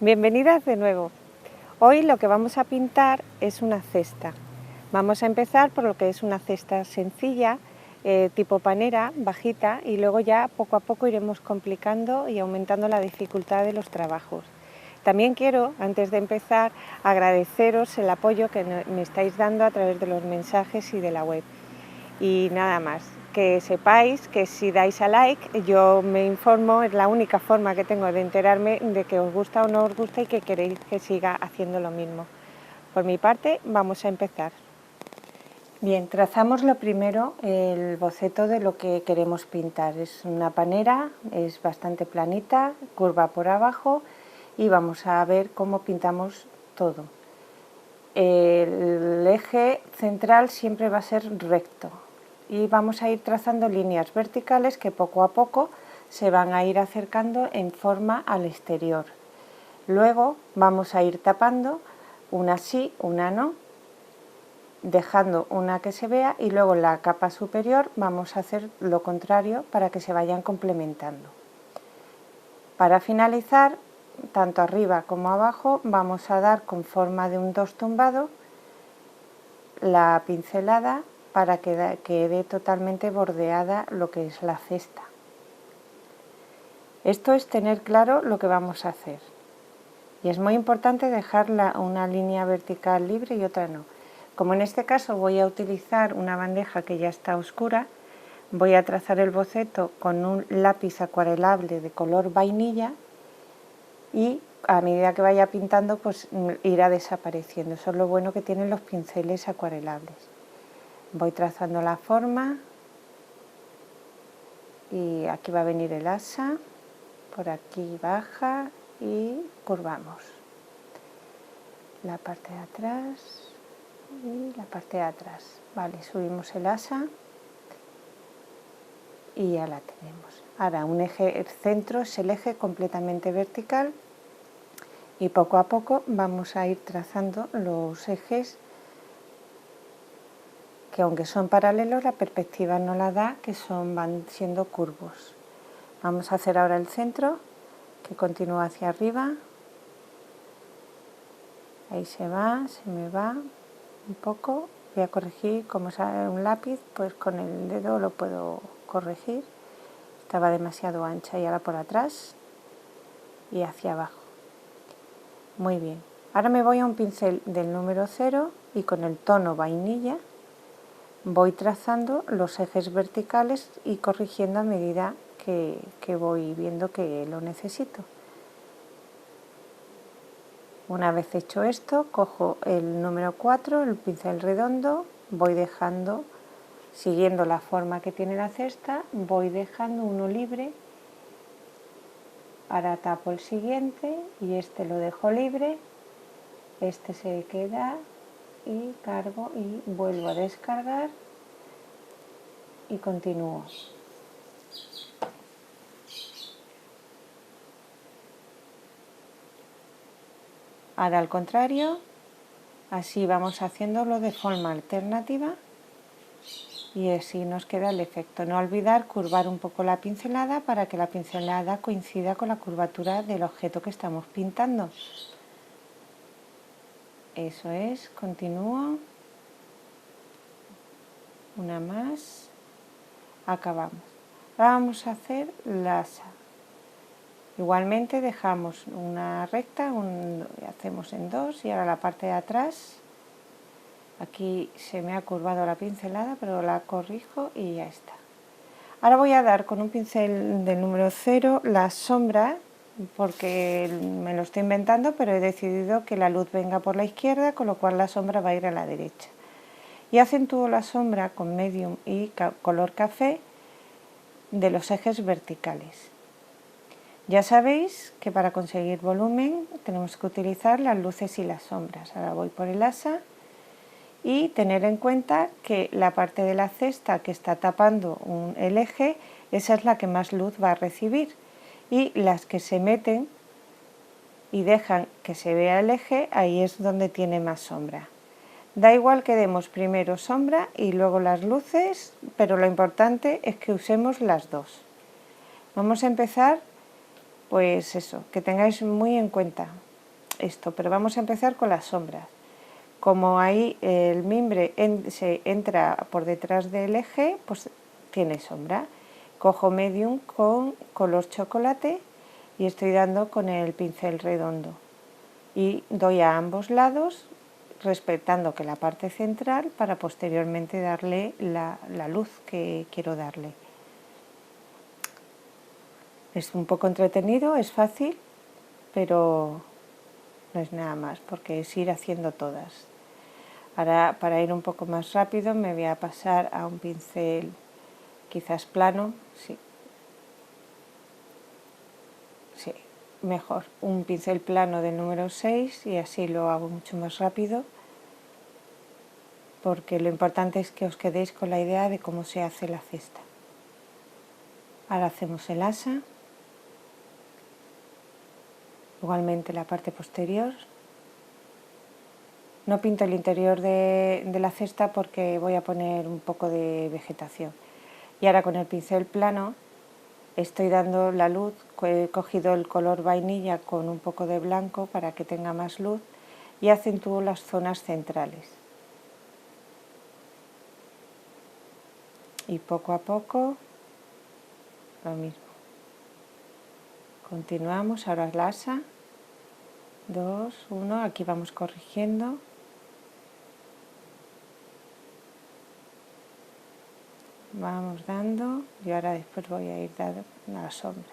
Bienvenidas de nuevo. Hoy lo que vamos a pintar es una cesta. Vamos a empezar por lo que es una cesta sencilla, tipo panera, bajita, y luego ya poco a poco iremos complicando y aumentando la dificultad de los trabajos. También quiero, antes de empezar, agradeceros el apoyo que me estáis dando a través de los mensajes y de la web. Y nada más, que sepáis que si dais a like, yo me informo, es la única forma que tengo de enterarme de que os gusta o no os gusta y que queréis que siga haciendo lo mismo. Por mi parte, vamos a empezar. Bien, trazamos lo primero el boceto de lo que queremos pintar. Es una panera, es bastante planita, curva por abajo y vamos a ver cómo pintamos todo. El eje central siempre va a ser recto y vamos a ir trazando líneas verticales que poco a poco se van a ir acercando en forma al exterior. Luego vamos a ir tapando una sí, una no, dejando una que se vea, y luego en la capa superior vamos a hacer lo contrario para que se vayan complementando. Para finalizar, tanto arriba como abajo, vamos a dar con forma de un 2 tumbado la pincelada para que quede totalmente bordeada lo que es la cesta. Esto es tener claro lo que vamos a hacer. Y es muy importante dejar una línea vertical libre y otra no. Como en este caso voy a utilizar una bandeja que ya está oscura, voy a trazar el boceto con un lápiz acuarelable de color vainilla y a medida que vaya pintando pues irá desapareciendo. Eso es lo bueno que tienen los pinceles acuarelables. Voy trazando la forma y aquí va a venir el asa, por aquí baja y curvamos. La parte de atrás y la parte de atrás. Vale, subimos el asa y ya la tenemos. Ahora el centro es el eje completamente vertical y poco a poco vamos a ir trazando los ejes que aunque son paralelos la perspectiva no la da, que van siendo curvos. Vamos a hacer ahora el centro que continúa hacia arriba. Ahí se me va un poco. Voy a corregir, como sale un lápiz, pues con el dedo lo puedo corregir. Estaba demasiado ancha y ahora por atrás y hacia abajo. Muy bien. Ahora me voy a un pincel del número 0 y con el tono vainilla voy trazando los ejes verticales y corrigiendo a medida que voy viendo que lo necesito. Una vez hecho esto, cojo el número 4, el pincel redondo, voy dejando, siguiendo la forma que tiene la cesta, voy dejando uno libre. Ahora tapo el siguiente y este lo dejo libre, este se queda y cargo y vuelvo a descargar y continúo. Ahora al contrario, así vamos haciéndolo de forma alternativa y así nos queda el efecto. No olvidar curvar un poco la pincelada para que la pincelada coincida con la curvatura del objeto que estamos pintando. Eso es, continúo. Una más. Acabamos. Ahora vamos a hacer la asa. Igualmente dejamos una recta, hacemos en 2 y ahora la parte de atrás. Aquí se me ha curvado la pincelada, pero la corrijo y ya está. Ahora voy a dar con un pincel del número 0 la sombra, porque me lo estoy inventando, pero he decidido que la luz venga por la izquierda, con lo cual la sombra va a ir a la derecha. Y acentúo la sombra con medium y color café de los ejes verticales. Ya sabéis que para conseguir volumen tenemos que utilizar las luces y las sombras. Ahora voy por el asa y tener en cuenta que la parte de la cesta que está tapando el eje, esa es la que más luz va a recibir, y las que se meten y dejan que se vea el eje, ahí es donde tiene más sombra. Da igual que demos primero sombra y luego las luces, pero lo importante es que usemos las dos. Vamos a empezar, pues eso, que tengáis muy en cuenta esto, pero vamos a empezar con las sombras. Como ahí el mimbre se entra por detrás del eje, pues tiene sombra. Cojo medium con color chocolate y estoy dando con el pincel redondo. Y doy a ambos lados, respetando que la parte central, para posteriormente darle la luz que quiero darle. Es un poco entretenido, es fácil, pero no es nada más, porque es ir haciendo todas. Ahora, para ir un poco más rápido, me voy a pasar a un pincel quizás plano, sí, mejor, un pincel plano del número 6 y así lo hago mucho más rápido, porque lo importante es que os quedéis con la idea de cómo se hace la cesta. Ahora hacemos el asa, igualmente la parte posterior. No pinto el interior de la cesta porque voy a poner un poco de vegetación. Y ahora con el pincel plano estoy dando la luz, he cogido el color vainilla con un poco de blanco para que tenga más luz y acentúo las zonas centrales. Y poco a poco lo mismo. Continuamos, ahora el asa, 2, 1, aquí vamos corrigiendo. Vamos dando y ahora después voy a ir dando la sombra.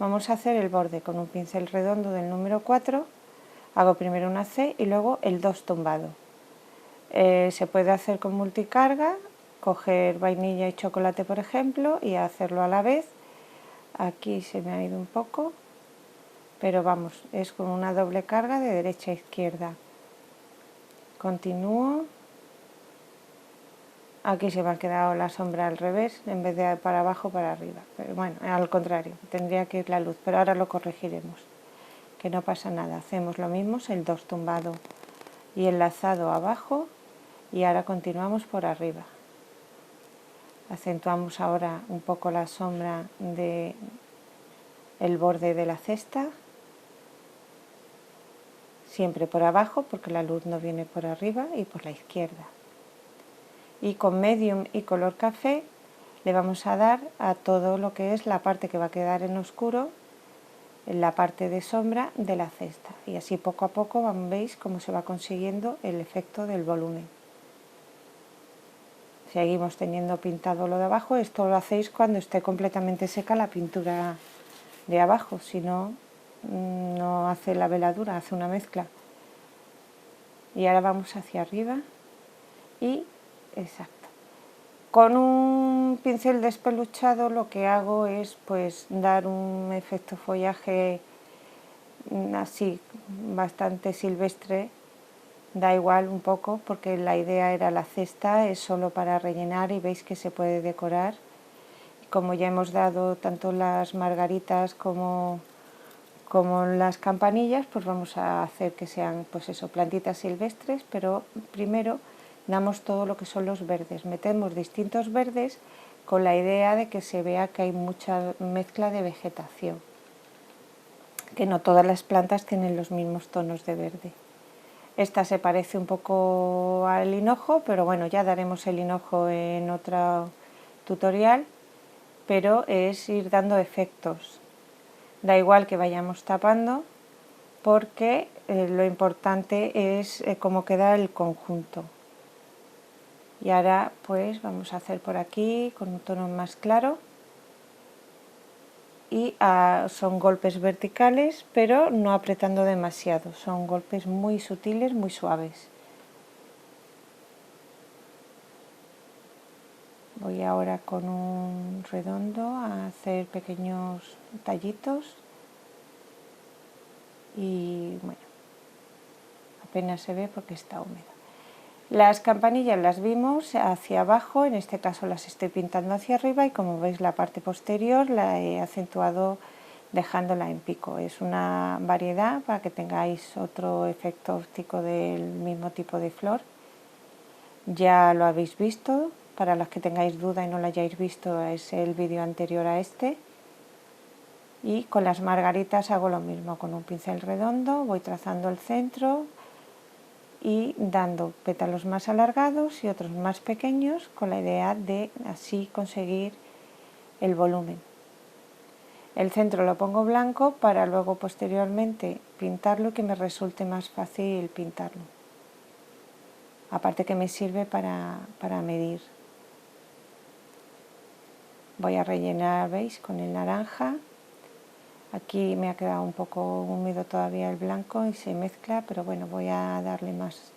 Vamos a hacer el borde con un pincel redondo del número 4, hago primero una C y luego el 2 tumbado. Se puede hacer con multicarga, coger vainilla y chocolate por ejemplo y hacerlo a la vez. Aquí se me ha ido un poco, pero vamos, es con una doble carga de derecha a izquierda. Continúo. Aquí se me ha quedado la sombra al revés, en vez de para abajo, para arriba. Pero bueno, al contrario, tendría que ir la luz, pero ahora lo corregiremos, que no pasa nada. Hacemos lo mismo, el 2 tumbado y enlazado abajo, y ahora continuamos por arriba. Acentuamos ahora un poco la sombra del borde de la cesta, siempre por abajo, porque la luz no viene por arriba, y por la izquierda. Y con medium y color café le vamos a dar a todo lo que es la parte que va a quedar en oscuro, en la parte de sombra de la cesta, y así poco a poco veis cómo se va consiguiendo el efecto del volumen. Seguimos teniendo pintado lo de abajo. Esto lo hacéis cuando esté completamente seca la pintura de abajo, si no, no hace la veladura, hace una mezcla. Y ahora vamos hacia arriba y exacto. Con un pincel despeluchado lo que hago es pues dar un efecto follaje así bastante silvestre, da igual un poco porque la idea era la cesta, es solo para rellenar y veis que se puede decorar. Como ya hemos dado tanto las margaritas como las campanillas, pues vamos a hacer que sean pues eso, plantitas silvestres, pero primero damos todo lo que son los verdes, metemos distintos verdes con la idea de que se vea que hay mucha mezcla de vegetación, que no todas las plantas tienen los mismos tonos de verde. Esta se parece un poco al hinojo, pero bueno, ya daremos el hinojo en otro tutorial, pero es ir dando efectos. Da igual que vayamos tapando, porque lo importante es cómo queda el conjunto. Y ahora pues vamos a hacer por aquí con un tono más claro y son golpes verticales, pero no apretando demasiado, son golpes muy sutiles, muy suaves. Voy ahora con un redondo a hacer pequeños tallitos y bueno, apenas se ve porque está húmedo. Las campanillas las vimos hacia abajo, en este caso las estoy pintando hacia arriba y como veis la parte posterior la he acentuado dejándola en pico. Es una variedad para que tengáis otro efecto óptico del mismo tipo de flor. Ya lo habéis visto, para los que tengáis duda y no lo hayáis visto es el vídeo anterior a este. Y con las margaritas hago lo mismo, con un pincel redondo voy trazando el centro y dando pétalos más alargados y otros más pequeños con la idea de así conseguir el volumen. El centro lo pongo blanco para luego posteriormente pintarlo y que me resulte más fácil pintarlo. Aparte que me sirve para medir. Voy a rellenar, ¿veis?, con el naranja. Aquí me ha quedado un poco húmedo todavía el blanco y se mezcla, pero bueno, voy a darle más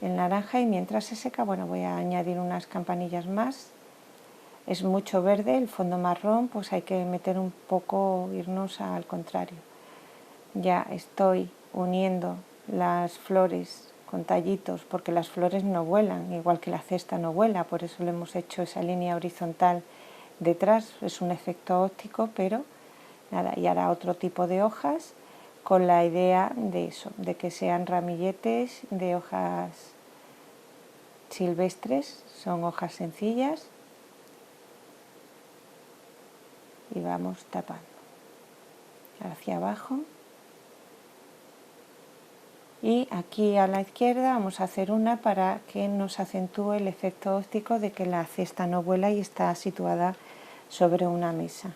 el naranja y mientras se seca, bueno, voy a añadir unas campanillas más. Es mucho verde, el fondo marrón, pues hay que meter un poco, irnos al contrario. Ya estoy uniendo las flores con tallitos, porque las flores no vuelan, igual que la cesta no vuela, por eso le hemos hecho esa línea horizontal detrás, es un efecto óptico, pero nada, y ahora otro tipo de hojas con la idea de eso, de que sean ramilletes de hojas silvestres, son hojas sencillas y vamos tapando hacia abajo. Y aquí a la izquierda vamos a hacer una para que nos acentúe el efecto óptico de que la cesta no vuela y está situada sobre una mesa.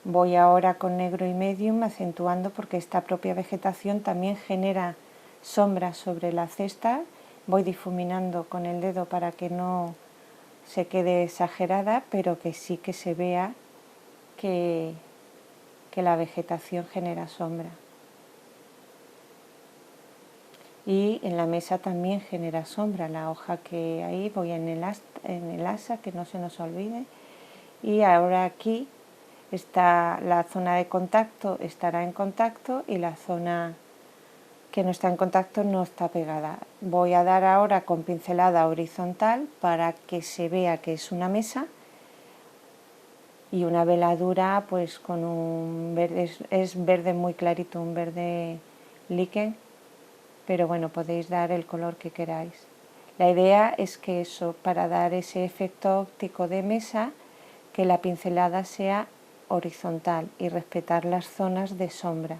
Voy ahora con negro y medium acentuando porque esta propia vegetación también genera sombras sobre la cesta. Voy difuminando con el dedo para que no se quede exagerada, pero que sí que se vea que la vegetación genera sombra. Y en la mesa también genera sombra, la hoja que ahí voy en el asa, que no se nos olvide. Y ahora aquí está la zona de contacto, estará en contacto y la zona que no está en contacto no está pegada. Voy a dar ahora con pincelada horizontal para que se vea que es una mesa y una veladura pues con un verde, es verde muy clarito, un verde líquen, pero bueno, podéis dar el color que queráis. La idea es que eso, para dar ese efecto óptico de mesa, que la pincelada sea horizontal y respetar las zonas de sombra.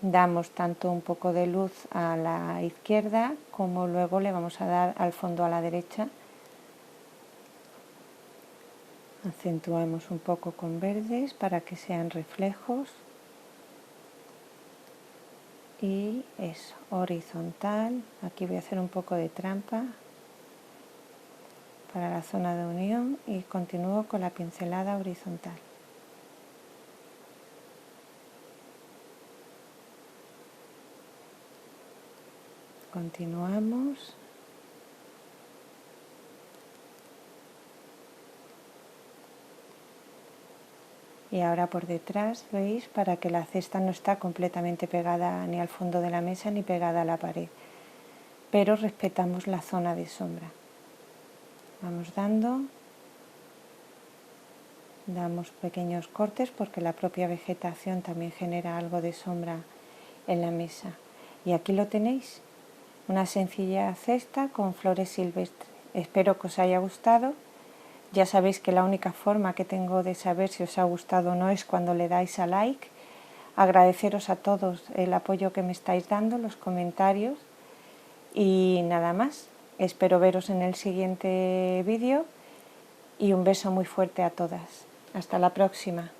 Damos tanto un poco de luz a la izquierda como luego le vamos a dar al fondo a la derecha. Acentuamos un poco con verdes para que sean reflejos. Y eso, horizontal. Aquí voy a hacer un poco de trampa para la zona de unión y continúo con la pincelada horizontal. Continuamos. Y ahora por detrás, ¿veis? Para que la cesta no está completamente pegada ni al fondo de la mesa ni pegada a la pared. Pero respetamos la zona de sombra. Vamos damos pequeños cortes porque la propia vegetación también genera algo de sombra en la mesa. Y aquí lo tenéis, una sencilla cesta con flores silvestres. Espero que os haya gustado. Ya sabéis que la única forma que tengo de saber si os ha gustado o no es cuando le dais a like. Agradeceros a todos el apoyo que me estáis dando, los comentarios y nada más. Espero veros en el siguiente vídeo y un beso muy fuerte a todas. Hasta la próxima.